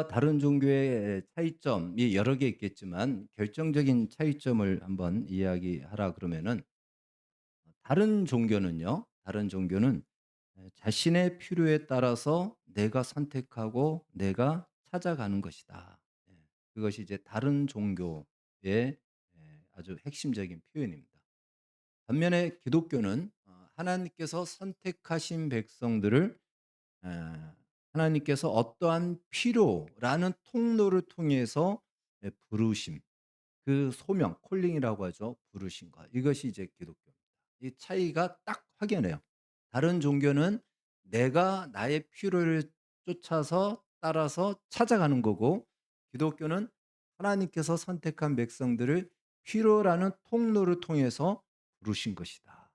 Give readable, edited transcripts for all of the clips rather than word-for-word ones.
다른 종교의 차이점이 여러 개 있겠지만 결정적인 차이점을 한번 이야기하라 그러면은 다른 종교는 자신의 필요에 따라서 내가 선택하고 내가 찾아가는 것이다. 예. 그것이 이제 다른 종교의 아주 핵심적인 표현입니다. 반면에 기독교는 하나님께서 선택하신 백성들을 에, 하나님께서 어떠한 필요라는 통로를 통해서 부르심, 그 소명, 콜링이라고 하죠. 부르신 것. 이것이 이제 기독교입니다. 이 차이가 딱 확연해요. 다른 종교는 내가 나의 필요를 쫓아서 따라서 찾아가는 거고, 기독교는 하나님께서 선택한 백성들을 필요라는 통로를 통해서 부르신 것이다.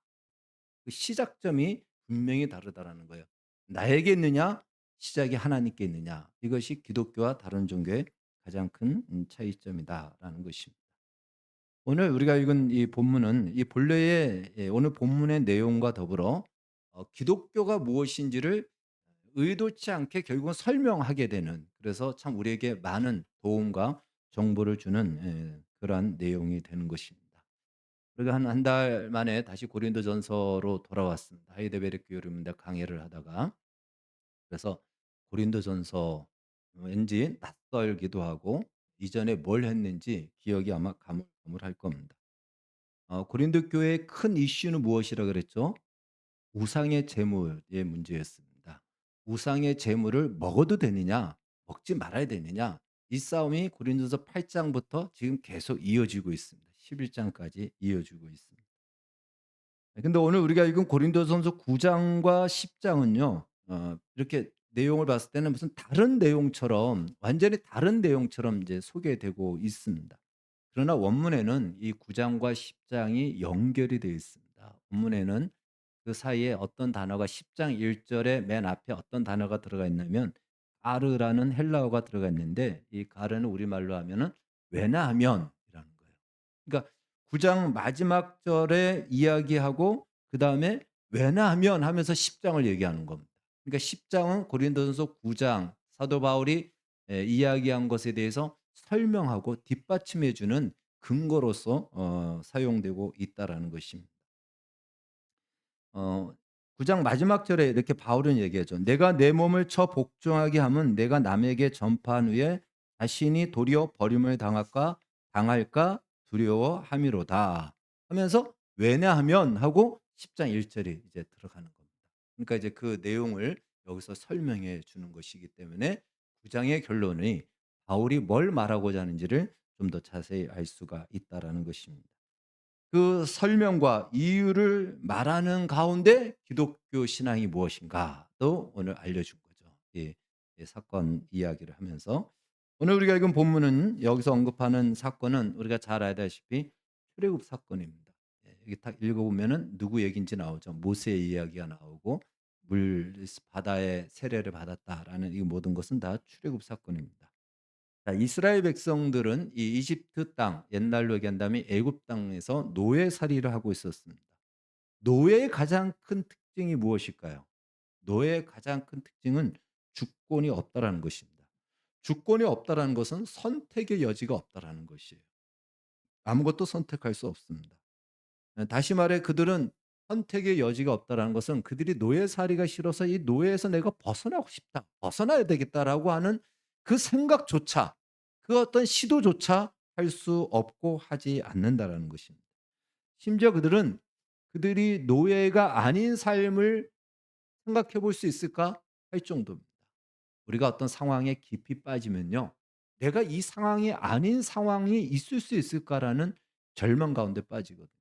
그 시작점이 분명히 다르다라는 거예요. 나에게 있느냐, 시작이 하나님께 있느냐. 이것이 기독교와 다른 종교의 가장 큰 차이점이다라는 것입니다. 오늘 우리가 읽은 이 본문은 이 본래의 오늘 본문의 내용과 더불어 기독교가 무엇인지를 의도치 않게 결국은 설명하게 되는, 그래서 참 우리에게 많은 도움과 정보를 주는 그러한 내용이 되는 것입니다. 그리고 한 달 만에 다시 고린도전서로 돌아왔습니다. 하이데베르 교류입니다. 강해를 하다가. 그래서 고린도전서 왠지 낯설기도 하고 이전에 뭘 했는지 기억이 아마 가물가물할 겁니다. 고린도 교회의 큰 이슈는 무엇이라 그랬죠? 우상의 제물의 문제였습니다. 우상의 제물을 먹어도 되느냐, 먹지 말아야 되느냐, 이 싸움이 고린도서 8장부터 지금 계속 이어지고 있습니다. 11장까지 이어지고 있습니다. 근데 오늘 우리가 읽은 고린도전서 9 장과 10 장은요. 이렇게 내용을 봤을 때는 무슨 다른 내용처럼, 완전히 다른 내용처럼 이제 소개되고 있습니다. 그러나 원문에는 이 9 장과 10 장이 연결이 되어 있습니다. 원문에는 그 사이에 어떤 단어가 10장 1 절에 맨 앞에 어떤 단어가 들어가 있냐면 가르라는 헬라어가 들어가 있는데, 이 가르는 우리말로 하면은 왜냐하면이라는 거예요. 그러니까 9장 마지막 절에 이야기하고 그다음에 왜냐하면 하면서 10 장을 얘기하는 겁니다. 그러니까 10 장은 고린도전서 9장 사도 바울이 이야기한 것에 대해서 설명하고 뒷받침해 주는 근거로서 사용되고 있다라는 것입니다. 어 9장 마지막 절에 이렇게 바울은 얘기하죠. "내가 내 몸을 쳐 복종하게 함은 내가 남에게 전파한 후에 자신이 도리어 버림을 당할까 두려워함이로다." 하면서 "왜냐하면." 하고 10장 1 절이 이제 들어가는 겁니다. 그러니까 이제 그 내용을 여기서 설명해 주는 것이기 때문에 9 장의 결론이 바울이 뭘 말하고자 하는지를 좀 더 자세히 알 수가 있다라는 것입니다. 그 설명과 이유를 말하는 가운데 기독교 신앙이 무엇인가도 오늘 알려준 거죠. 이 사건 이야기를 하면서 오늘 우리가 읽은 본문은, 여기서 언급하는 사건은 우리가 잘 알다시피 출애굽 사건입니다. 여기 딱 읽어보면은 누구 얘기인지 나오죠. 모세 이야기가 나오고 물 바다에 세례를 받았다라는 이 모든 것은 다 출애굽 사건입니다. 자, 이스라엘 백성들은 이 이집트 땅, 옛날로 얘기한다면 애굽 땅에서 노예살이를 하고 있었습니다. 노예의 가장 큰 특징이 무엇일까요? 노예의 가장 큰 특징은 주권이 없다라는 것입니다. 주권이 없다라는 것은 선택의 여지가 없다라는 것이에요. 아무것도 선택할 수 없습니다. 다시 말해 그들은 선택의 여지가 없다라는 것은 그들이 노예살이가 싫어서 이 노예에서 내가 벗어나고 싶다, 벗어나야 되겠다라고 하는 그 생각조차, 그 어떤 시도조차 할 수 없고 하지 않는다라는 것입니다. 심지어 그들이 노예가 아닌 삶을 생각해 볼 수 있을까 할 정도입니다. 우리가 어떤 상황에 깊이 빠지면요, '내가 이 상황이 아닌 상황이 있을 수 있을까.'라는 절망 가운데 빠지거든요.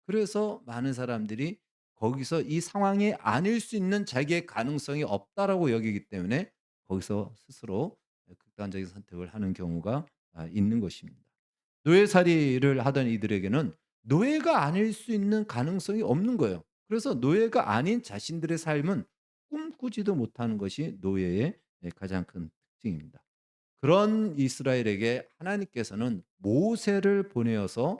그래서 많은 사람들이 거기서 이 상황이 아닐 수 있는 자기의 가능성이 없다라고 여기기 때문에 거기서 스스로 극단적인 선택을 하는 경우가 있는 것입니다. 노예살이를 하던 이들에게는 노예가 아닐 수 있는 가능성이 없는 거예요. 그래서 노예가 아닌 자신들의 삶은 꿈꾸지도 못하는 것이 노예의 가장 큰 특징입니다. 그런 이스라엘에게 하나님께서는 모세를 보내어서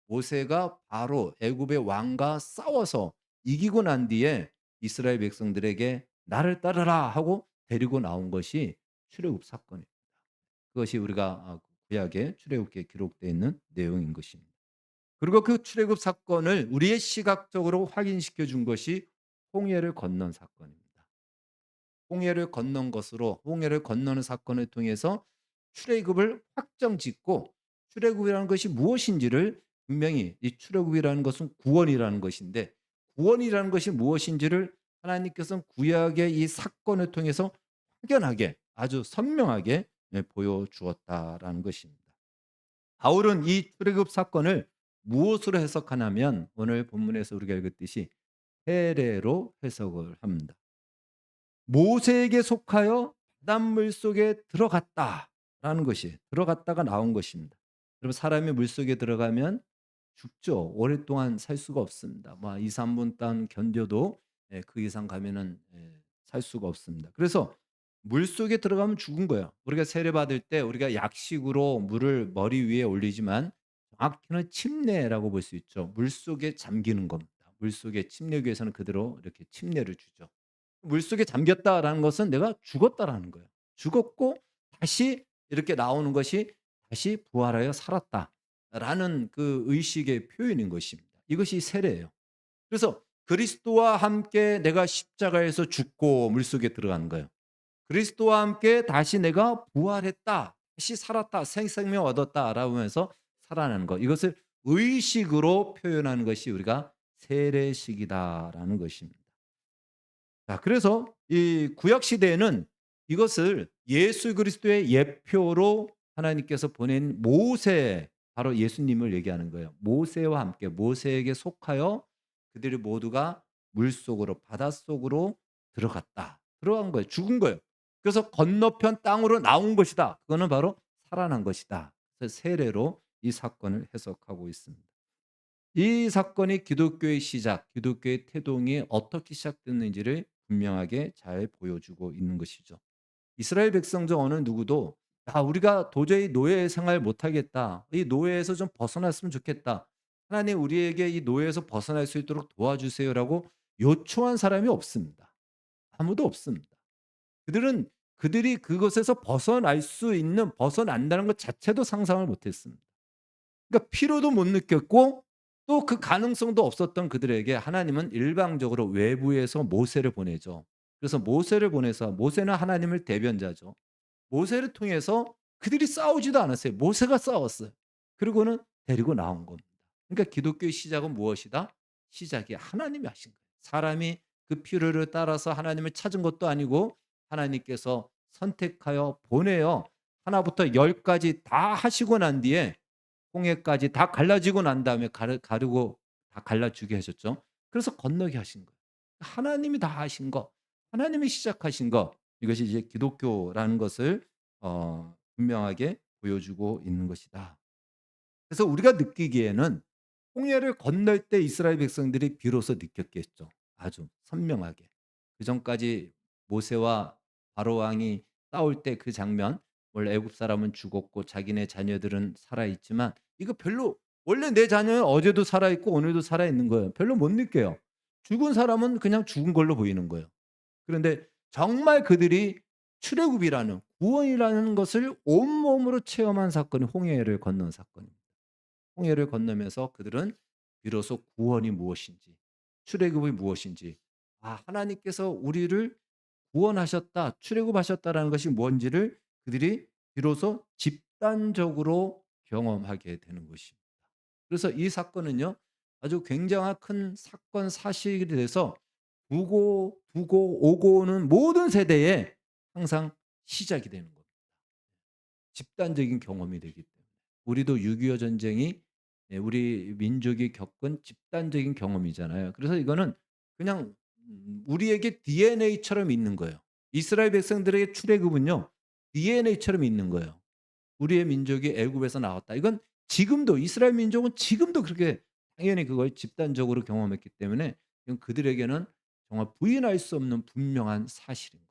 모세가 바로 애굽의 왕과 싸워서 이기고 난 뒤에 이스라엘 백성들에게 나를 따르라 하고 데리고 나온 것이 출애굽 사건입니다. 그것이 우리가 구약의 출애굽기에 기록되어 있는 내용인 것입니다. 그리고 그 출애굽 사건을 우리의 시각적으로 확인시켜 준 것이 홍해를 건넌 사건입니다. 홍해를 건너는 사건을 통해서 출애굽을 확정짓고 출애굽이라는 것이 무엇인지를 분명히 이 출애굽이라는 것은 구원이라는 것인데 구원이라는 것이 무엇인지를 하나님께서는 구약의 이 사건을 통해서 확연하게 아주 선명하게 보여주었다라는 것입니다. 바울은 이 출애굽 사건을 무엇으로 해석하냐면 오늘 본문에서 우리가 읽었듯이 세례로 해석을 합니다. 모세에게 속하여 바닷물 속에 들어갔다라는 것이 들어갔다가 나온 것입니다. 여러분 사람이 물속에 들어가면 죽죠. 오랫동안 살 수가 없습니다. 뭐 2-3분 단 견뎌도 그 이상 가면은 살 수가 없습니다. 그래서 물속에 들어가면 죽은 거예요. 우리가 세례받을 때 우리가 약식으로 물을 머리 위에 올리지만 정확히는 침례라고 볼 수 있죠. 물속에 잠기는 겁니다. 물속에 침례교에서는 그대로 이렇게 침례를 주죠. 물속에 잠겼다라는 것은 내가 죽었다라는 거예요. 죽었고 다시 이렇게 나오는 것이 다시 부활하여 살았다라는 그 의식의 표현인 것입니다. 이것이 세례예요. 그래서 그리스도와 함께 내가 십자가에서 죽고 물속에 들어가는 거예요. 그리스도와 함께 다시 내가 부활했다. 다시 살았다. 생명 얻었다라고 하면서 살아나는 것. 이것을 의식으로 표현하는 것이 우리가 세례식이다라는 것입니다. 자, 그래서 이 구약 시대에는 이것을 예수 그리스도의 예표로 하나님께서 보낸 모세, 바로 예수님을 얘기하는 거예요. 모세와 함께 모세에게 속하여 그들이 모두가 물속으로 바닷속으로 들어갔다. 들어간 거예요. 죽은 거예요. 그래서 건너편 땅으로 나온 것이다. 그거는 바로 살아난 것이다. 그래서 세례로 이 사건을 해석하고 있습니다. 이 사건이 기독교의 시작, 기독교의 태동이 어떻게 시작됐는지를 분명하게 잘 보여주고 있는 것이죠. 이스라엘 백성 중 어느 누구도 우리가 도저히 노예 생활 못하겠다. 이 노예에서 좀 벗어났으면 좋겠다. 하나님 우리에게 이 노예에서 벗어날 수 있도록 도와주세요라고 요청한 사람이 없습니다. 아무도 없습니다. 그들이 그것에서 벗어난다는 것 자체도 상상을 못했습니다. 그러니까 필요도 못 느꼈고 또 그 가능성도 없었던 그들에게 하나님은 일방적으로 외부에서 모세를 보내죠. 그래서 모세를 보내서 모세는 하나님의 대변자죠. 모세를 통해서 그들이 싸우지도 않았어요. 모세가 싸웠어요. 그리고는 데리고 나온 겁니다. 그러니까 기독교의 시작은 무엇이다? 시작이 하나님이 하신 거예요. 사람이 그 필요를 따라서 하나님을 찾은 것도 아니고 하나님께서 선택하여 보내어 하나부터 열까지 다 하시고 난 뒤에 홍해까지 다 갈라지고 난 다음에 가르고 다 갈라주게 하셨죠. 그래서 건너게 하신 거예요. 하나님이 다 하신 거, 하나님이 시작하신 거, 이것이 이제 기독교라는 것을 분명하게 보여주고 있는 것이다. 그래서 우리가 느끼기에는 홍해를 건널 때 이스라엘 백성들이 비로소 느꼈겠죠. 아주 선명하게. 그전까지 모세와 바로 왕이 싸울 때 그 장면, 원래 애굽 사람은 죽었고 자기네 자녀들은 살아 있지만 이거 별로, 원래 내 자녀는 어제도 살아 있고 오늘도 살아 있는 거예요. 별로 못 느껴요. 죽은 사람은 그냥 죽은 걸로 보이는 거예요. 그런데 정말 그들이 출애굽이라는 구원이라는 것을 온몸으로 체험한 사건이 홍해를 건넌 사건입니다. 홍해를 건너면서 그들은 비로소 구원이 무엇인지, 출애굽이 무엇인지, 하나님께서 우리를 구원하셨다, 출애굽하셨다라는 것이 뭔지를 그들이 비로소 집단적으로 경험하게 되는 것입니다. 그래서 이 사건은요, 아주 굉장한 큰 사건 사실이 돼서 두고 오고 오는 모든 세대에 항상 시작이 되는 겁니다. 집단적인 경험이 되기 때문에. 우리도 6.25 전쟁이 우리 민족이 겪은 집단적인 경험이잖아요. 그래서 이거는 그냥 우리에게 DNA처럼 있는 거예요. 이스라엘 백성들에게 출애굽은요, DNA처럼 있는 거예요. 우리의 민족이 애굽에서 나왔다. 이건 지금도 이스라엘 민족은 지금도 그렇게 당연히 그걸 집단적으로 경험했기 때문에 이건 그들에게는 정말 부인할 수 없는 분명한 사실인 거예요.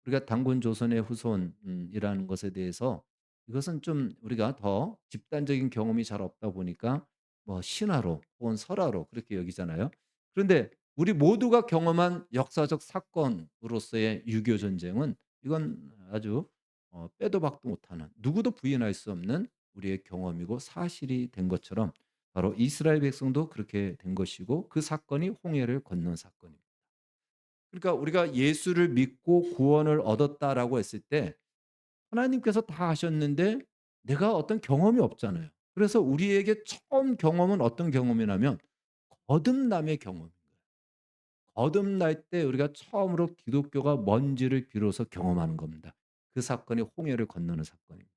우리가 단군 조선의 후손이라는 것에 대해서 이것은 좀 우리가 더 집단적인 경험이 잘 없다 보니까 뭐 신화로 혹은 설화로 그렇게 여기잖아요. 그런데 우리 모두가 경험한 역사적 사건으로서의 6.25 전쟁은 이건 아주 빼도 박도 못하는 누구도 부인할 수 없는 우리의 경험이고 사실이 된 것처럼 바로 이스라엘 백성도 그렇게 된 것이고 그 사건이 홍해를 건넌 사건입니다. 그러니까 우리가 예수를 믿고 구원을 얻었다라고 했을 때 하나님께서 다 하셨는데 내가 어떤 경험이 없잖아요. 그래서 우리에게 처음 경험은 어떤 경험이냐면 거듭남의 경험인 거예요. 거듭날 때 우리가 처음으로 기독교가 뭔지를 비로소 경험하는 겁니다. 그 사건이 홍해를 건너는 사건입니다.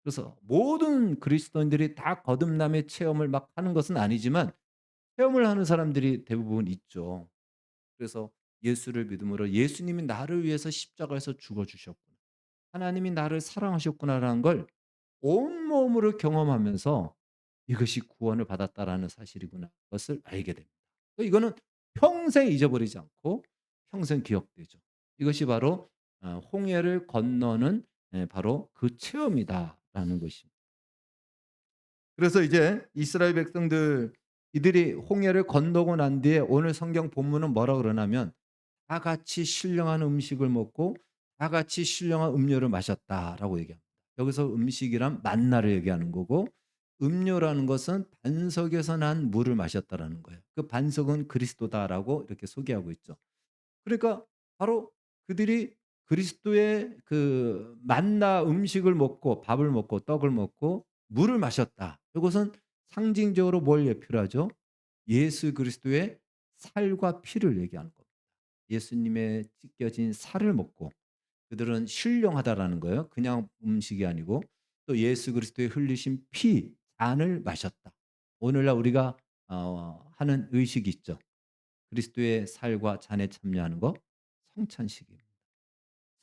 그래서 모든 그리스도인들이 다 거듭남의 체험을 막 하는 것은 아니지만 체험을 하는 사람들이 대부분 있죠. 그래서 예수를 믿음으로 '예수님이 나를 위해서 십자가에서 죽어 주셨구나. 하나님이 나를 사랑하셨구나.'라는 걸 온몸으로 경험하면서 '이것이 구원을 받았다.'라는 사실이구나. 그것을 알게 됩니다. 이거는 평생 잊어버리지 않고 평생 기억되죠. 이것이 바로 홍해를 건너는 바로 그 체험이다라는 것입니다. 그래서 이제 이스라엘 백성들 이들이 홍해를 건너고 난 뒤에 오늘 성경 본문은 뭐라 그러냐면 다 같이 신령한 음식을 먹고 다 같이 신령한 음료를 마셨다라고 얘기합니다. 여기서 음식이란 만나를 얘기하는 거고 음료라는 것은 반석에서 난 물을 마셨다라는 거예요. 그 반석은 그리스도다라고 이렇게 소개하고 있죠. 그러니까 바로 그들이 그리스도의 그 만나 음식을 먹고 밥을 먹고 떡을 먹고 물을 마셨다. 이것은 상징적으로 뭘 예표로 하죠? 예수 그리스도의 살과 피를 얘기하는 겁니다. 예수님의 찢겨진 살을 먹고 그들은 신령하다라는 거예요. 그냥 음식이 아니고 또 예수 그리스도의 흘리신 피, 잔을 마셨다. 오늘날 우리가 하는 의식이 있죠. 그리스도의 살과 잔에 참여하는 거 성찬식입니다.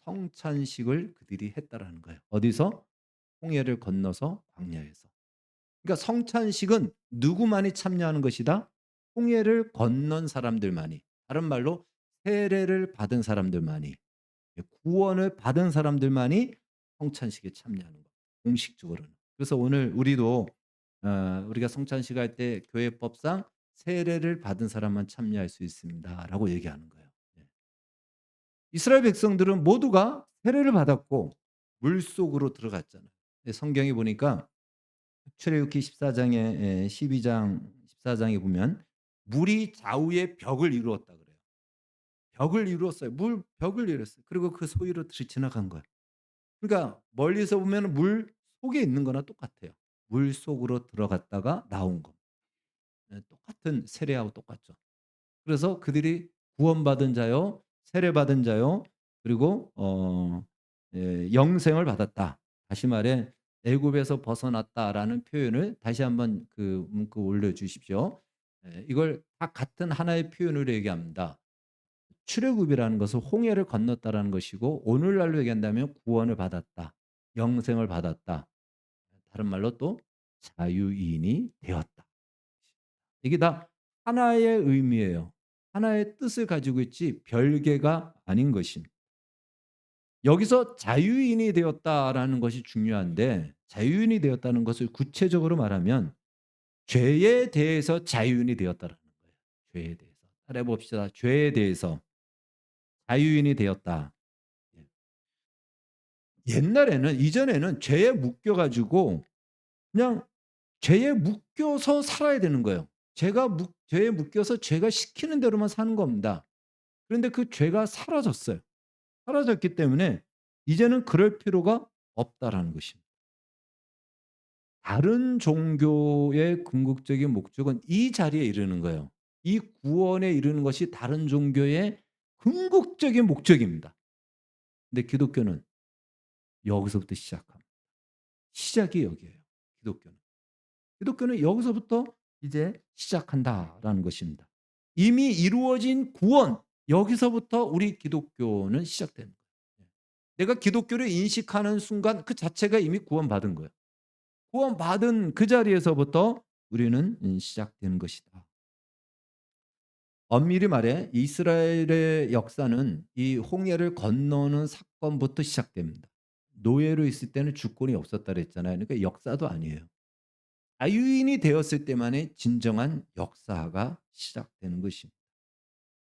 성찬식을 그들이 했다라는 거예요. 어디서? 홍해를 건너서 광야에서. 그러니까 성찬식은 누구만이 참여하는 것이다? 홍해를 건넌 사람들만이. 다른 말로 세례를 받은 사람들만이 구원을 받은 사람들만이 성찬식에 참여하는 거. 공식적으로는. 그래서 오늘 우리도 우리가 성찬식 할 때 교회법상 세례를 받은 사람만 참여할 수 있습니다라고 얘기하는 거예요. 예. 이스라엘 백성들은 모두가 세례를 받았고 물속으로 들어갔잖아요. 성경에 보니까 출애굽기 14장에 12장 14장에 보면 물이 좌우의 벽을 이루었다 그래요. 벽을 이루었어요. 물 벽을 이뤘어요. 그리고 그 소위로 지나간 거예요. 그러니까 멀리서 보면 물 속에 있는 거나 똑같아요. 물 속으로 들어갔다가 나온 거. 똑같은 세례하고 똑같죠. 그래서 그들이 구원받은 자요, 세례받은 자요, 그리고 영생을 받았다. 다시 말해 애굽에서 벗어났다라는 표현을 다시 한번 그 문구 올려 주십시오. 이걸 다 같은 하나의 표현으로 얘기합니다. 출애굽이라는 것은 홍해를 건넜다라는 것이고 오늘날로 얘기한다면 구원을 받았다. 영생을 받았다. 다른 말로 또 자유인이 되었다. 이게 다 하나의 의미예요. 하나의 뜻을 가지고 있지 별개가 아닌 것입니다. 여기서 자유인이 되었다라는 것이 중요한데 자유인이 되었다는 것을 구체적으로 말하면 죄에 대해서 자유인이 되었다라는 거예요. 죄에 대해서. 따라해 봅시다. 죄에 대해서 자유인이 되었다. 예. 옛날에는 이전에는 죄에 묶여 가지고 그냥 죄에 묶여서 살아야 되는 거예요. 죄에 묶여서 죄가 시키는 대로만 사는 겁니다. 그런데 그 죄가 사라졌어요. 사라졌기 때문에 이제는 그럴 필요가 없다라는 것입니다. 다른 종교의 궁극적인 목적은 이 자리에 이르는 거예요. 이 구원에 이르는 것이 다른 종교의 궁극적인 목적입니다. 근데 기독교는 여기서부터 시작합니다. 시작이 여기예요. 기독교는. 기독교는 여기서부터 이제 시작한다라는 것입니다. 이미 이루어진 구원 여기서부터 우리 기독교는 시작되는 거예요. 내가 기독교를 인식하는 순간 그 자체가 이미 구원받은 거예요. 구원받은 그 자리에서부터 우리는 시작되는 것이다. 엄밀히 말해 이스라엘의 역사는 이 홍해를 건너는 사건부터 시작됩니다. 노예로 있을 때는 주권이 없었다 그랬잖아요. 그러니까 역사도 아니에요. 자유인이 되었을 때만의 진정한 역사가 시작되는 것입니다.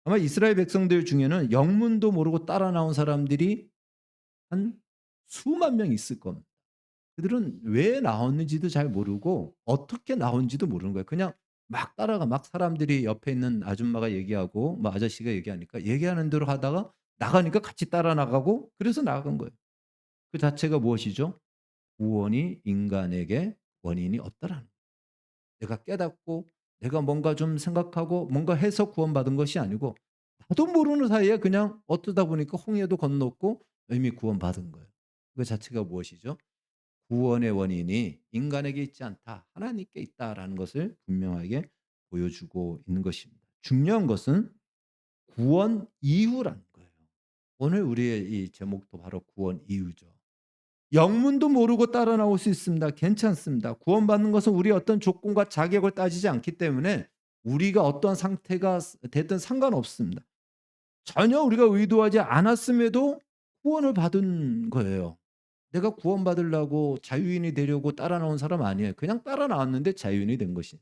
아마 이스라엘 백성들 중에는 영문도 모르고 따라 나온 사람들이 한 수만 명 있을 겁니다. 그들은 왜 나왔는지도 잘 모르고 어떻게 나온지도 모르는 거예요. 그냥 막 따라가 막 사람들이 옆에 있는 아줌마가 얘기하고 뭐 아저씨가 얘기하니까 얘기하는 대로 하다가 나가니까 같이 따라 나가고 그래서 나간 거예요. 그 자체가 무엇이죠? 구원이 인간에게 원인이 없다라는 거예요. 내가 깨닫고 내가 뭔가 좀 생각하고 뭔가 해서 구원받은 것이 아니고 나도 모르는 사이에 그냥 어쩌다 보니까 홍해도 건넜고 이미 구원받은 거예요. 그 자체가 무엇이죠? 구원의 원인이 인간에게 있지 않다. 하나님께 있다라는 것을 분명하게 보여주고 있는 것입니다. 중요한 것은 구원 이유라는 거예요. 오늘 우리의 이 제목도 바로 구원 이유죠. 영문도 모르고 따라 나올 수 있습니다. 괜찮습니다. 구원받는 것은 우리의 어떤 조건과 자격을 따지지 않기 때문에 우리가 어떤 상태가 됐든 상관없습니다. 전혀 우리가 의도하지 않았음에도 구원을 받은 거예요. 내가 구원받으려고 자유인이 되려고 따라 나온 사람 아니에요. 그냥 따라 나왔는데 자유인이 된 것이.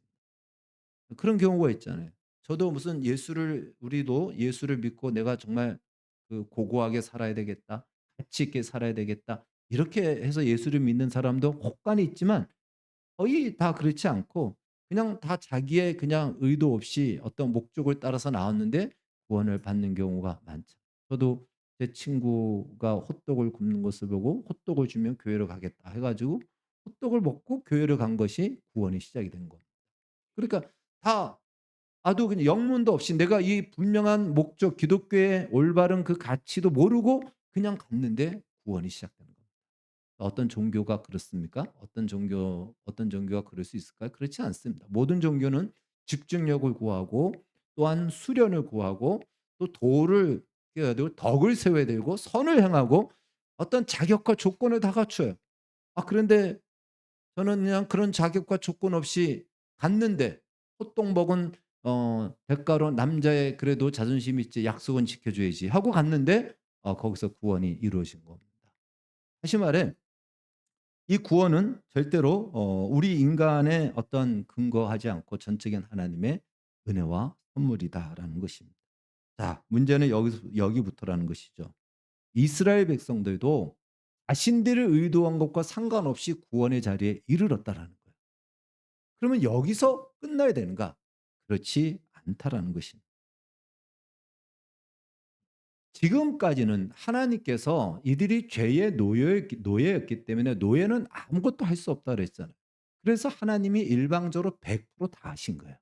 그런 경우가 있잖아요. 저도 무슨 예수를 우리도 예수를 믿고 '내가 정말 그 고고하게 살아야 되겠다. 가치 있게 살아야 되겠다.' 이렇게 해서 예수를 믿는 사람도 혹간이 있지만 거의 다 그렇지 않고 그냥 다 자기의 그냥 의도 없이 어떤 목적을 따라서 나왔는데 구원을 받는 경우가 많죠. 저도 제 친구가 호떡을 굽는 것을 보고 "호떡을 주면 교회로 가겠다." 해 가지고 호떡을 먹고 교회를 간 것이 구원이 시작이 된 겁니다. 그러니까 다 아도 그냥 영문도 없이 내가 이 분명한 목적 기독교의 올바른 그 가치도 모르고 그냥 갔는데 구원이 시작되는 겁니다. 어떤 종교가 그렇습니까? 어떤 종교가 그럴 수 있을까요? 그렇지 않습니다. 모든 종교는 집중력을 구하고 또한 수련을 구하고 또 도를 깨야 되고 덕을 세워야 되고 선을 행하고 어떤 자격과 조건을 다 갖춰요. 그런데 저는 그냥 그런 자격과 조건 없이 갔는데 호떡 먹은 대가로 남자의 그래도 자존심 있지 약속은 지켜 줘야지 하고 갔는데 거기서 구원이 이루어진 겁니다. 다시 말해 이 구원은 절대로 우리 인간의 어떤 근거하지 않고 전적인 하나님의 은혜와 선물이다라는 것입니다. 자, 문제는 여기부터라는 것이죠. 이스라엘 백성들도 자신들이 의도한 것과 상관없이 구원의 자리에 이르렀다라는 거예요. 그러면 여기서 끝나야 되는가? 그렇지 않다라는 것입니다. 지금까지는 하나님께서 이들이 죄의 노예였기 때문에 노예는 아무것도 할 수 없다 그랬잖아요. 그래서 하나님이 일방적으로 100%다 하신 거예요.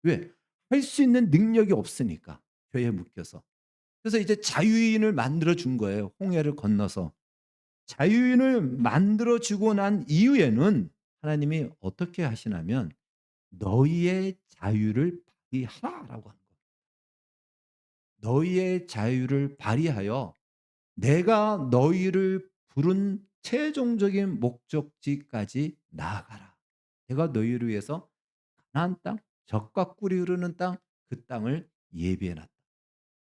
왜? 할 수 있는 능력이 없으니까 죄에 묶여서. 그래서 이제 자유인을 만들어 준 거예요. 홍해를 건너서. 자유인을 만들어 주고 난 이후에는 하나님이 어떻게 하시냐면 "너희의 자유를 발휘하라."라고 하는 거예요. "너희의 자유를 발휘하여 내가 너희를 부른 최종적인 목적지까지 나아가라. 내가 너희를 위해서 가나안 땅, 젖과 꿀이 흐르는 땅, 그 땅을 예비해 놨다.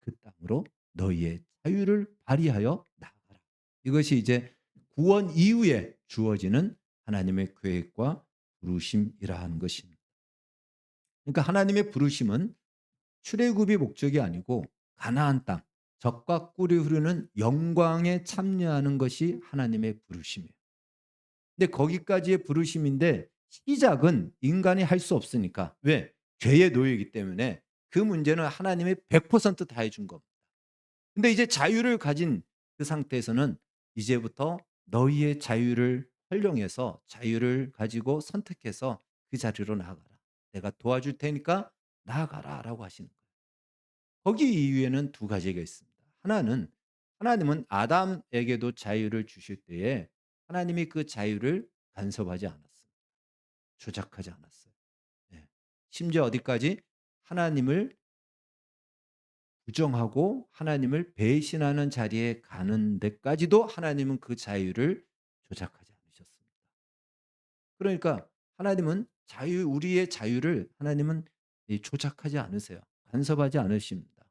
그 땅으로 너희의 자유를 발휘하여 나아가라." 이것이 이제 구원 이후에 주어지는 하나님의 계획과 부르심이라 하는 것입니다. 그러니까 하나님의 부르심은 출애굽이 목적이 아니고 가나안 땅, 젖과 꿀이 흐르는 영광에 참여하는 것이 하나님의 부르심이에요. 근데 거기까지의 부르심인데 시작은 인간이 할 수 없으니까. 왜? 죄의 노예이기 때문에 그 문제는 하나님이 100%다 해준 겁니다. 근데 이제 자유를 가진 그 상태에서는 이제부터 너희의 자유를 활용해서 자유를 가지고 선택해서 그 자리로 나아가라. 내가 도와줄 테니까 나아가라라고 하시는 거예요. 거기 이유에는 두 가지가 있습니다. 하나는 하나님은 아담에게도 자유를 주실 때에 하나님이 그 자유를 간섭하지 않았습니다. 조작하지 않았어요. 예. 심지어 어디까지 하나님을 부정하고 하나님을 배신하는 자리에 가는 데까지도 하나님은 그 자유를 조작하지 않으셨습니다. 그러니까 하나님은 우리의 자유를 하나님은 이 조작하지 않으세요. 간섭하지 않으십니다.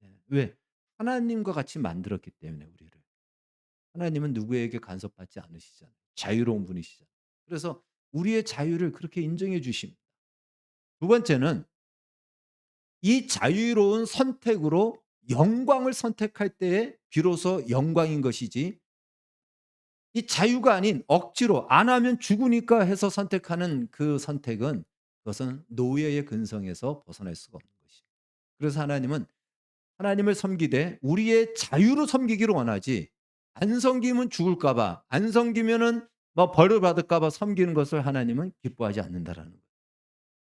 예. 왜? 하나님과 같이 만들었기 때문에 우리를. 하나님은 누구에게 간섭받지 않으시잖아요. 자유로운 분이시잖아요. 그래서 우리의 자유를 그렇게 인정해 주십니다. 두 번째는 이 자유로운 선택으로 영광을 선택할 때에 비로소 영광인 것이지 이 자유가 아닌 억지로 안 하면 죽으니까 해서 선택하는 그 선택은 그것은 노예의 근성에서 벗어날 수가 없는 것이에요. 그래서 하나님은 하나님을 섬기되 우리의 자유로 섬기기를 원하지 안 섬기면 죽을까 봐 안 섬기면은 뭐 벌을 받을까 봐 섬기는 것을 하나님은 기뻐하지 않는다라는 거예요.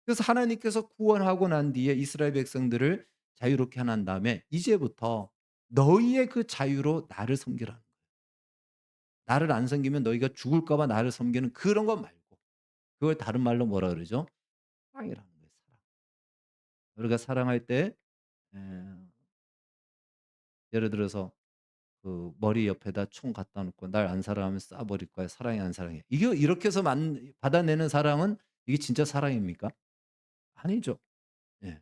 그래서 하나님께서 구원하고 난 뒤에 이스라엘 백성들을 자유롭게 한 다음에 이제부터 너희의 그 자유로 나를 섬기라는 거예요. 나를 안 섬기면 너희가 죽을까 봐 나를 섬기는 그런 것 말고 그걸 다른 말로 뭐라 그러죠? 사랑이라는 거예요. 사랑. 우리가 사랑할 때 에, 예를 들어서 그 머리 옆에다 총 갖다 놓고 날 안 사랑하면 쏴 버릴 거야. 사랑해 안 사랑해. 이게 이렇게 해서 받아내는 사랑은 이게 진짜 사랑입니까? 아니죠. 예.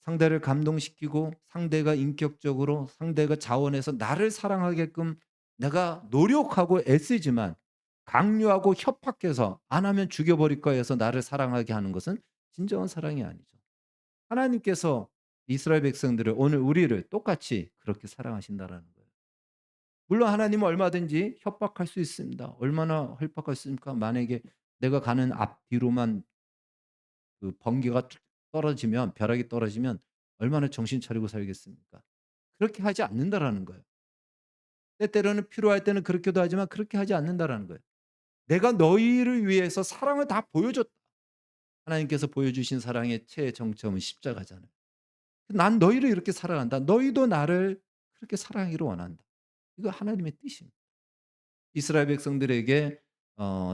상대를 감동시키고 상대가 인격적으로 상대가 자원해서 나를 사랑하게끔 내가 노력하고 애쓰지만 강요하고 협박해서 안 하면 죽여버릴 거야 해서 나를 사랑하게 하는 것은 진정한 사랑이 아니죠. 하나님께서 이스라엘 백성들을 오늘 우리를 똑같이 그렇게 사랑하신다라는 거예요. 물론 하나님은 얼마든지 협박할 수 있습니다. 얼마나 협박할 수 있습니까? 만약에 내가 가는 앞뒤로만 그 번개가 툭 떨어지면 벼락이 떨어지면 얼마나 정신 차리고 살겠습니까? 그렇게 하지 않는다라는 거예요. 때때로는 필요할 때는 그렇게도 하지만 그렇게 하지 않는다라는 거예요. 내가 너희를 위해서 사랑을 다 보여줬다. 하나님께서 보여주신 사랑의 최정점은 십자가잖아요. 난 너희를 이렇게 사랑한다. 너희도 나를 그렇게 사랑하기를 원한다. 이거 하나님의 뜻입니다. 이스라엘 백성들에게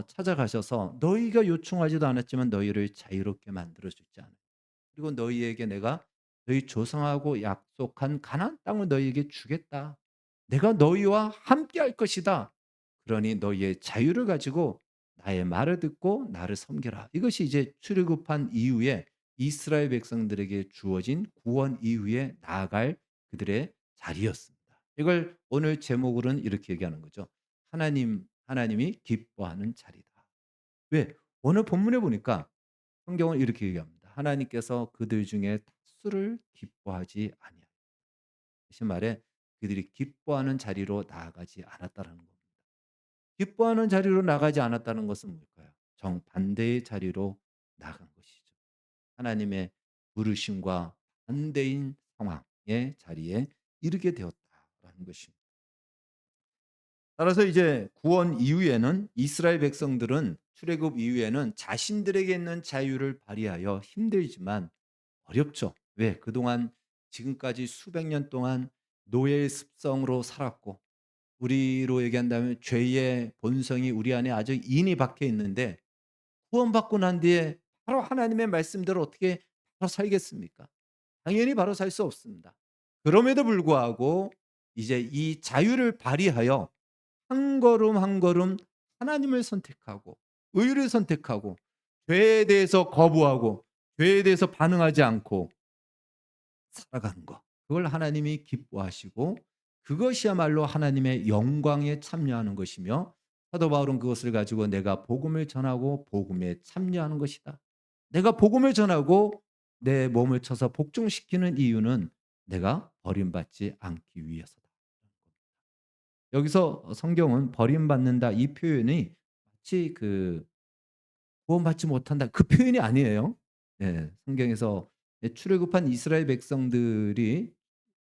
찾아가셔서 너희가 요청하지도 않았지만 너희를 자유롭게 만들어 주지 않아요. 그리고 너희에게 내가 너희 조상하고 약속한 가나안 땅을 너희에게 주겠다. 내가 너희와 함께 할 것이다. 그러니 너희의 자유를 가지고 나의 말을 듣고 나를 섬겨라. 이것이 이제 출애굽한 이후에 이스라엘 백성들에게 주어진 구원 이후에 나아갈 그들의 자리였습니다. 이걸 오늘 제목으로는 이렇게 얘기하는 거죠. 하나님이 기뻐하는 자리다. 왜? 오늘 본문에 보니까 성경은 이렇게 얘기합니다. 하나님께서 그들 중에 다수를 기뻐하지 아니하니. 다시 말해 그들이 기뻐하는 자리로 나아가지 않았다라는 겁니다. 기뻐하는 자리로 나가지 않았다는 것은 뭘까요? 정반대의 자리로 나간 것이죠. 하나님의 부르심과 반대인 상황의 자리에 이르게 되었다라는 것입니다. 따라서 이제 구원 이후에는 이스라엘 백성들은 출애굽 이후에는 자신들에게 있는 자유를 발휘하여 힘들지만 어렵죠. 왜? 그동안 지금까지 수백 년 동안 노예의 습성으로 살았고 우리로 얘기한다면 죄의 본성이 우리 안에 아주 인이 박혀 있는데 구원받고 난 뒤에 바로 하나님의 말씀대로 어떻게 바로 살겠습니까? 당연히 바로 살 수 없습니다. 그럼에도 불구하고 이제 이 자유를 발휘하여 한 걸음 한 걸음 하나님을 선택하고 의를 선택하고 죄에 대해서 거부하고 죄에 대해서 반응하지 않고 살아가는 것. 그걸 하나님이 기뻐하시고 그것이야말로 하나님의 영광에 참여하는 것이며 사도 바울은 그것을 가지고 내가 복음을 전하고 복음에 참여하는 것이다. 내가 복음을 전하고 내 몸을 쳐서 복종시키는 이유는 내가 버림받지 않기 위해서다. 여기서 성경은 버림받는다 이 표현이 마치 그 구원받지 못한다 그 표현이 아니에요. 예. 성경에서 출애굽한 이스라엘 백성들이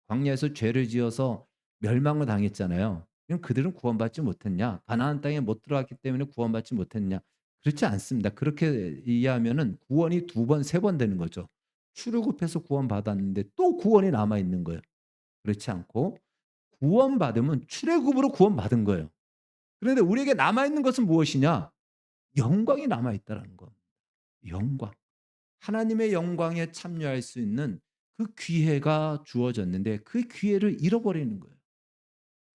광야에서 죄를 지어서 멸망을 당했잖아요. 그럼 그들은 구원받지 못했냐? 가나안 땅에 못 들어갔기 때문에 구원받지 못했냐? 그렇지 않습니다. 그렇게 이해하면은 구원이 두 번, 세 번 되는 거죠. 출애굽해서 구원받았는데 또 구원이 남아 있는 거예요. 그렇지 않고 구원받으면 출애굽으로 구원받은 거예요. 그런데 우리에게 남아 있는 것은 무엇이냐? 영광이 남아 있다라는 거. 영광. 하나님의 영광에 참여할 수 있는 그 기회가 주어졌는데 그 기회를 잃어버리는 거예요.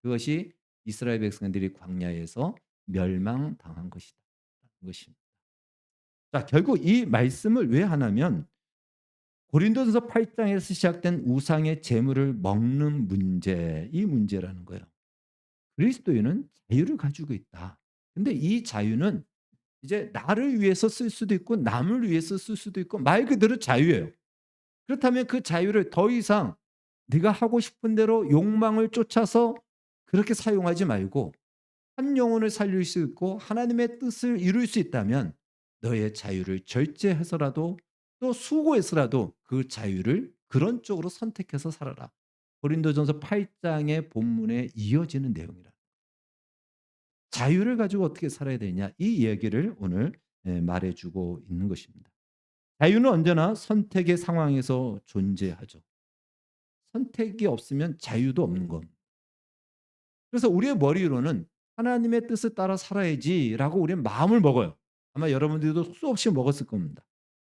그것이 이스라엘 백성들이 광야에서 멸망당한 것이다. 것입니다. 자, 결국 이 말씀을 왜 하냐면 고린도전서 8장에서 시작된 우상의 재물을 먹는 문제, 이 문제라는 거예요. 그리스도인은 자유를 가지고 있다. 근데 이 자유는 이제 나를 위해서 쓸 수도 있고 남을 위해서 쓸 수도 있고 말 그대로 자유예요. 그렇다면 그 자유를 더 이상 네가 하고 싶은 대로 욕망을 쫓아서 그렇게 사용하지 말고 한 영혼을 살릴 수 있고 하나님의 뜻을 이룰 수 있다면 너의 자유를 절제해서라도 또 수고해서라도 그 자유를 그런 쪽으로 선택해서 살아라. 고린도전서 8 장의 본문에 이어지는 내용이라. 자유를 가지고 어떻게 살아야 되냐 이 얘기를 오늘 말해 주고 있는 것입니다. 자유는 언제나 선택의 상황에서 존재하죠. 선택이 없으면 자유도 없는 겁니다. 그래서 우리의 머리로는 '하나님의 뜻을 따라 살아야지.'라고 우리는 마음을 먹어요. 아마 여러분들도 수없이 먹었을 겁니다.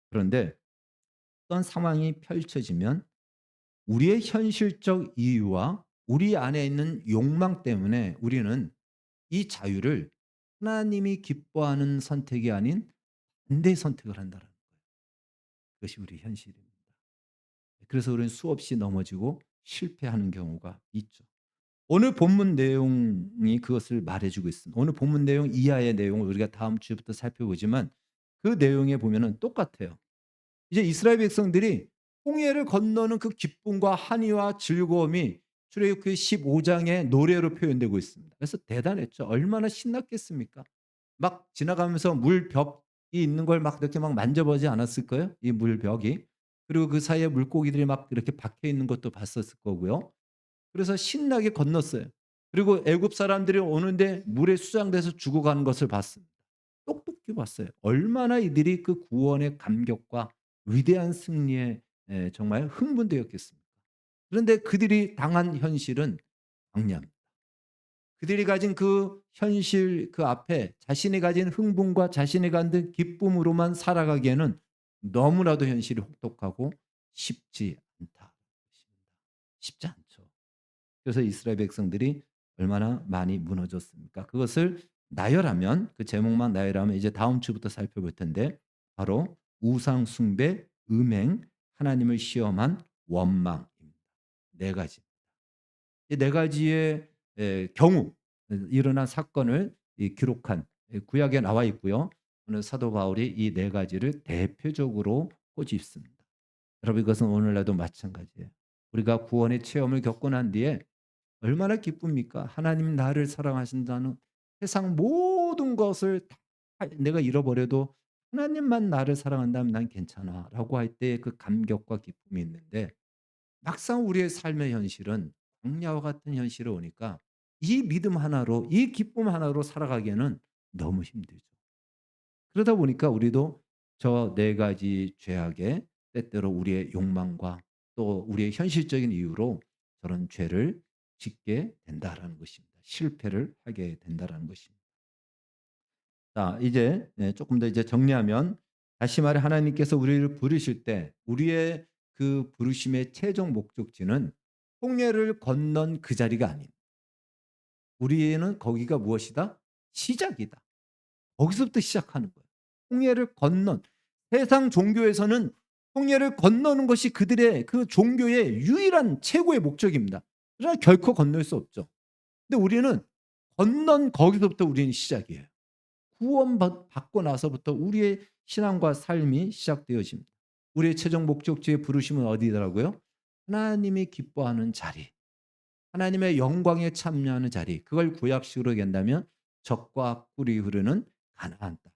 그런데 어떤 상황이 펼쳐지면 우리의 현실적 이유와 우리 안에 있는 욕망 때문에 우리는 이 자유를 하나님이 기뻐하는 선택이 아닌 반대의 선택을 한다는 거예요. 그것이 우리의 현실입니다. 그래서 우리는 수없이 넘어지고 실패하는 경우가 있죠. 오늘 본문 내용이 그것을 말해 주고 있습니다. 오늘 본문 내용 이하의 내용을 우리가 다음 주부터 살펴보지만 그 내용에 보면은 똑같아요. 이제 이스라엘 백성들이 홍해를 건너는 그 기쁨과 한의와 즐거움이 출애굽기 15 장의 노래로 표현되고 있습니다. 그래서 대단했죠. 얼마나 신났겠습니까? 막 지나가면서 물벽이 있는 걸 막 이렇게 막 만져보지 않았을까요? 이 물벽이. 그리고 그 사이에 물고기들이 막 이렇게 박혀 있는 것도 봤었을 거고요. 그래서 신나게 건넜어요. 그리고 애굽 사람들이 오는데 물에 수장돼서 죽어가는 것을 봤습니다. 똑똑히 봤어요. 얼마나 이들이 그 구원의 감격과 위대한 승리에 정말 흥분되었겠습니까? 그런데 그들이 당한 현실은 광야입니다. 그들이 가진 그 현실 그 앞에 자신이 가진 흥분과 자신이 가진 기쁨으로만 살아가기에는 너무나도 현실이 혹독하고 쉽지 않다. 쉽지 않죠. 그래서 이스라엘 백성들이 얼마나 많이 무너졌습니까? 그것을 나열하면 그 제목만 나열하면 이제 다음 주부터 살펴볼 텐데 바로 우상 숭배, 음행, 하나님을 시험한 원망입니다. 네 가지. 이 네 가지의 경우 일어난 사건을 기록한 구약에 나와 있고요. 오늘 사도 바울이 이 네 가지를 대표적으로 꼬집습니다. 여러분 이것은 오늘날도 마찬가지예요. 우리가 구원의 체험을 겪고 난 뒤에 얼마나 기쁩니까? 하나님 나를 사랑하신다는 세상 모든 것을 다 내가 잃어버려도 하나님만 나를 사랑한다면 난 괜찮아라고 할 때 그 감격과 기쁨이 있는데 막상 우리의 삶의 현실은 광야와 같은 현실이 오니까 이 믿음 하나로 이 기쁨 하나로 살아가기에는 너무 힘들죠. 그러다 보니까 우리도 저 네 가지 죄악에 때때로 우리의 욕망과 또 우리의 현실적인 이유로 저런 죄를 짓게 된다라는 것입니다. 실패를 하게 된다라는 것입니다. 자, 이제 조금 더 이제 정리하면 다시 말해 하나님께서 우리를 부르실 때 우리의 그 부르심의 최종 목적지는 홍해를 건넌 그 자리가 아닌 우리는 거기가 무엇이다? 시작이다. 거기서부터 시작하는 거예요. 홍해를 건넌 세상 종교에서는 홍해를 건너는 것이 그들의 그 종교의 유일한 최고의 목적입니다. 그러나 결코 건널 수 없죠. 근데 우리는 건넌 거기서부터 우리는 시작이에요. 받고 나서부터 우리의 신앙과 삶이 시작되어집니다. 우리의 최종 목적지의 부르심은 어디더라고요? 하나님이 기뻐하는 자리. 하나님의 영광에 참여하는 자리. 그걸 구약식으로 얘기한다면 적과 꿀이 흐르는 가나안 땅.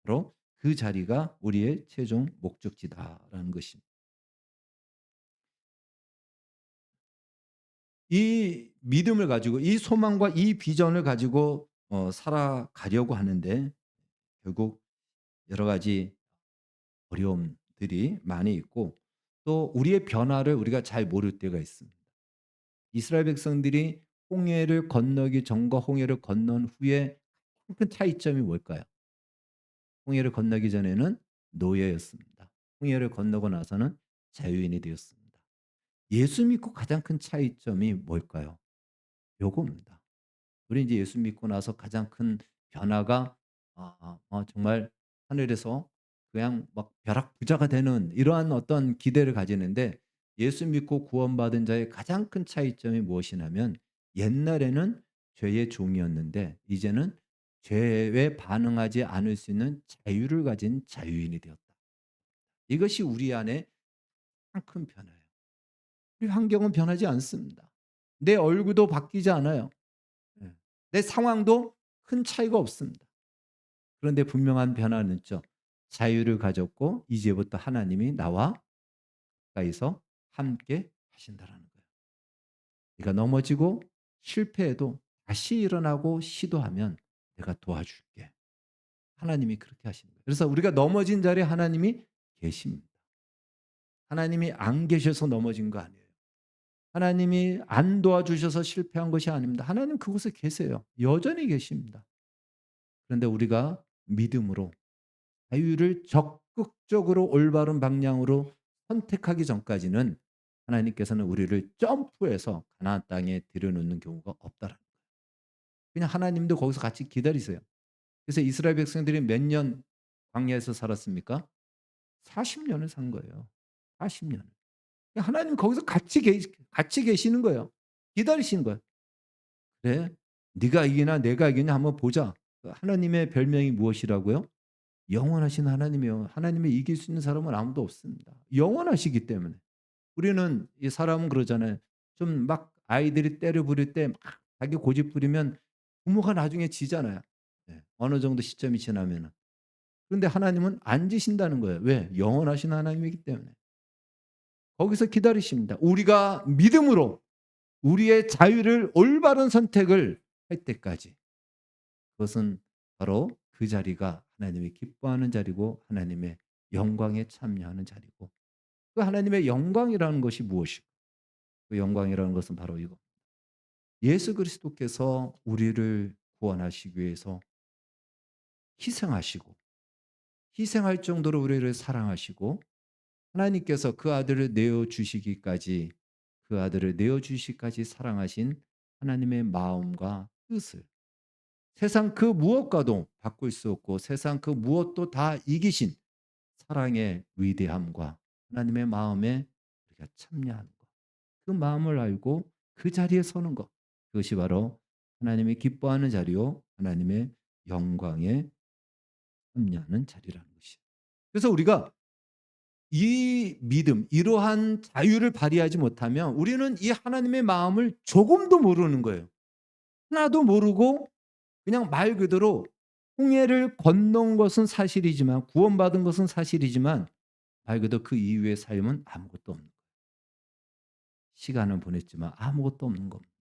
바로 그 자리가 우리의 최종 목적지다라는 것입니다. 이 믿음을 가지고 이 소망과 이 비전을 가지고 살아가려고 하는데 결국 여러 가지 어려움들이 많이 있고 또 우리의 변화를 우리가 잘 모를 때가 있습니다. 이스라엘 백성들이 홍해를 건너기 전과 홍해를 건넌 후에 큰 차이점이 뭘까요? 홍해를 건너기 전에는 노예였습니다. 홍해를 건너고 나서는 자유인이 되었습니다. 예수 믿고 가장 큰 차이점이 뭘까요? 요겁니다. 우리 이제 예수 믿고 나서 가장 큰 변화가 정말 하늘에서 그냥 막 벼락부자가 되는 이러한 어떤 기대를 가지는데 예수 믿고 구원받은 자의 가장 큰 차이점이 무엇이냐면 옛날에는 죄의 종이었는데 이제는 죄에 반응하지 않을 수 있는 자유를 가진 자유인이 되었다. 이것이 우리 안에 가장 큰 변화예요. 우리 환경은 변하지 않습니다. 내 얼굴도 바뀌지 않아요. 예. 내 상황도 큰 차이가 없습니다. 그런데 분명한 변화는 있죠. 자유를 가졌고 이제부터 하나님이 나와 가까이서 함께 하신다라는 거예요. 네가 넘어지고 실패해도 다시 일어나고 시도하면 내가 도와줄게. 하나님이 그렇게 하시는 거예요. 그래서 우리가 넘어진 자리에 하나님이 계십니다. 하나님이 안 계셔서 넘어진 거 아니에요. 하나님이 안 도와주셔서 실패한 것이 아닙니다. 하나님 그곳에 계세요. 여전히 계십니다. 그런데 우리가 믿음으로 자유를 적극적으로 올바른 방향으로 선택하기 전까지는 하나님께서는 우리를 점프해서 가나안 땅에 들여놓는 경우가 없다라는 거예요. 그냥 하나님도 거기서 같이 기다리세요. 그래서 이스라엘 백성들이 몇 년 광야에서 살았습니까? 40년을 산 거예요. 40년. 하나님 거기서 같이 계시는 거예요. 기다리시는 거예요. 그래, 네가 이기나 내가 이기냐 한번 보자. 하나님의 별명이 무엇이라고요? 영원하신 하나님이요. 하나님을 이길 수 있는 사람은 아무도 없습니다. 영원하시기 때문에. 우리는 이 사람은 그러잖아요. 좀 막 아이들이 때려 부릴 때 막 자기 고집 부리면 부모가 나중에 지잖아요. 네, 어느 정도 시점이 지나면은. 그런데 하나님은 안 지신다는 거예요. 왜? 영원하신 하나님이기 때문에. 거기서 기다리십니다. 우리가 믿음으로 우리의 자유를 올바른 선택을 할 때까지. 그것은 바로 그 자리가 하나님이 기뻐하는 자리고 하나님의 영광에 참여하는 자리고, 그 하나님의 영광이라는 것이 무엇일까? 그 영광이라는 것은 바로 이거. 예수 그리스도께서 우리를 구원하시기 위해서 희생하시고 희생할 정도로 우리를 사랑하시고 하나님께서 그 아들을 내어 주시기까지, 그 아들을 내어 주시기까지 사랑하신 하나님의 마음과 뜻을 세상 그 무엇과도 바꿀 수 없고 세상 그 무엇도 다 이기신 사랑의 위대함과 하나님의 마음에 우리가 참여하는 것, 그 마음을 알고 그 자리에 서는 것, 그것이 바로 하나님이 기뻐하는 자리요 하나님의 영광에 참여하는 자리라는 것이에요. 그래서 우리가 이 믿음, 이러한 자유를 발휘하지 못하면 우리는 이 하나님의 마음을 조금도 모르는 거예요. 하나도 모르고 그냥 말 그대로 홍해를 건넌 것은 사실이지만, 구원받은 것은 사실이지만 말 그대로 그 이후의 삶은 아무것도 없는 거예요. 시간을 보냈지만 아무것도 없는 겁니다.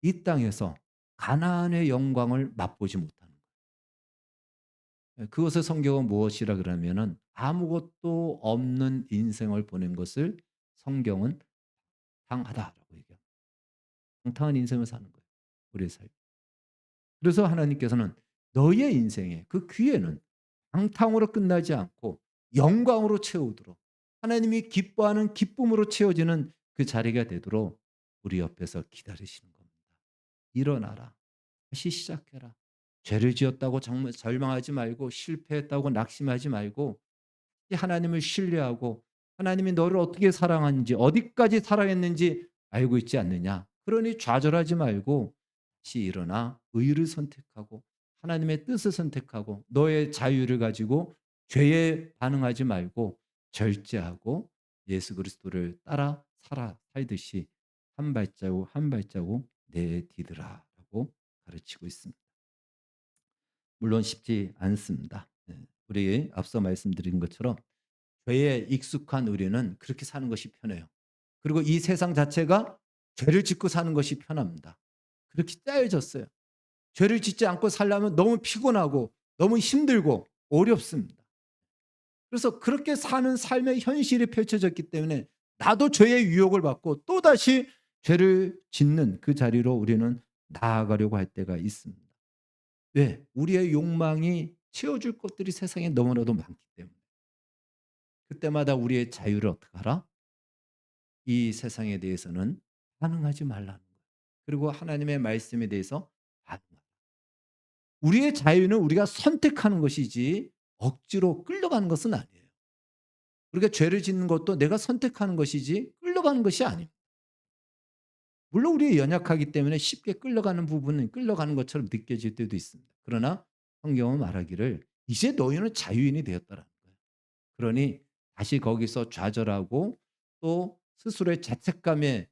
이 땅에서 가나안의 영광을 맛보지 못하는 거예요. 그것을 성경은 무엇이라 그러면은 아무것도 없는 인생을 보낸 것을 성경은 방탕하다라고 얘기합니다. 방탕한 인생을 사는 거예요. 우리의 삶. 그래서 하나님께서는 너의 인생의 그 기회는 방탕으로 끝나지 않고 영광으로 채우도록, 하나님이 기뻐하는 기쁨으로 채워지는 그 자리가 되도록 우리 옆에서 기다리시는 겁니다. 일어나라. 다시 시작해라. 죄를 지었다고 정말 절망하지 말고 실패했다고 낙심하지 말고 하나님을 신뢰하고 하나님이 너를 어떻게 사랑하는지 어디까지 사랑했는지 알고 있지 않느냐. 그러니 좌절하지 말고 다시 일어나 의를 선택하고 하나님의 뜻을 선택하고 너의 자유를 가지고 죄에 반응하지 말고 절제하고 예수 그리스도를 따라 살듯이 한 발자국 한 발자국 내디드라라고 가르치고 있습니다. 물론 쉽지 않습니다. 우리 앞서 말씀드린 것처럼 죄에 익숙한 우리는 그렇게 사는 것이 편해요. 그리고 이 세상 자체가 죄를 짓고 사는 것이 편합니다. 그렇게 짜여졌어요. 죄를 짓지 않고 살려면 너무 피곤하고 너무 힘들고 어렵습니다. 그래서 그렇게 사는 삶의 현실이 펼쳐졌기 때문에 나도 죄의 유혹을 받고 또다시 죄를 짓는 그 자리로 우리는 나아가려고 할 때가 있습니다. 왜? 우리의 욕망이 채워줄 것들이 세상에 너무나도 많기 때문에. 그때마다 우리의 자유를 어떻게 하라? 이 세상에 대해서는 반응하지 말라는 거예요. 그리고 하나님의 말씀에 대해서 반응하라. 우리의 자유는 우리가 선택하는 것이지 억지로 끌려가는 것은 아니에요. 우리가 죄를 짓는 것도 내가 선택하는 것이지 끌려가는 것이 아닙니다. 물론 우리가 연약하기 때문에 쉽게 끌려가는 부분은 끌려가는 것처럼 느껴질 때도 있습니다. 그러나 성경은 말하기를 이제 너희는 자유인이 되었다라는 거예요. 그러니 다시 거기서 좌절하고 또 스스로의 자책감에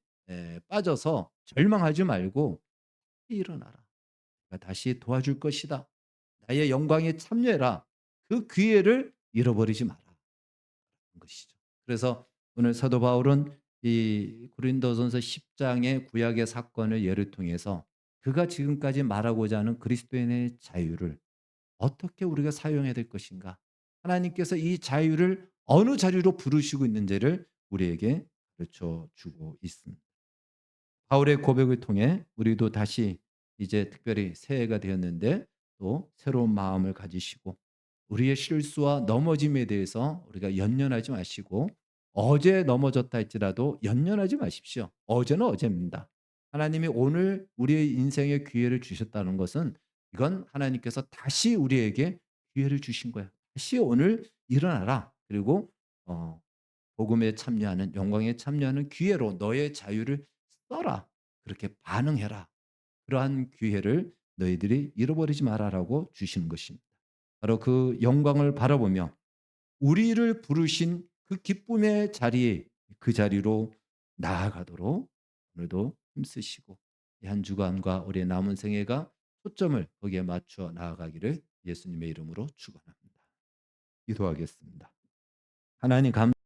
빠져서 절망하지 말고 일어나라. 내가 다시 도와줄 것이다. 나의 영광에 참여해라. 그 기회를 잃어버리지 마라. 것이죠. 그래서 오늘 사도 바울은 이 고린도전서 10 장의 구약의 사건을 예를 통해서 그가 지금까지 말하고자 하는 그리스도인의 자유를 어떻게 우리가 사용해야 될 것인가? 하나님께서 이 자유를 어느 자유로 부르시고 있는지를 우리에게 가르쳐 주고 있습니다. 바울의 고백을 통해 우리도 다시 이제 특별히 새해가 되었는데 또 새로운 마음을 가지시고 우리의 실수와 넘어짐에 대해서 우리가 연연하지 마시고 어제 넘어졌다 할지라도 연연하지 마십시오. 어제는 어제입니다. 하나님이 오늘 우리의 인생에 기회를 주셨다는 것은 이건 하나님께서 다시 우리에게 기회를 주신 거예요. 다시 오늘 일어나라. 그리고 어, 복음에 참여하는 영광에 참여하는 기회로 너의 자유를 써라. 그렇게 반응해라. 그러한 기회를 너희들이 잃어버리지 마라라고 주시는 것입니다. 바로 그 영광을 바라보며 우리를 부르신 그 기쁨의 자리에 그 자리로 나아가도록 오늘도 힘쓰시고 이 한 주간과 우리의 남은 생애가 초점을 거기에 맞추어 나아가기를 예수님의 이름으로 축원합니다. 기도하겠습니다. 하나님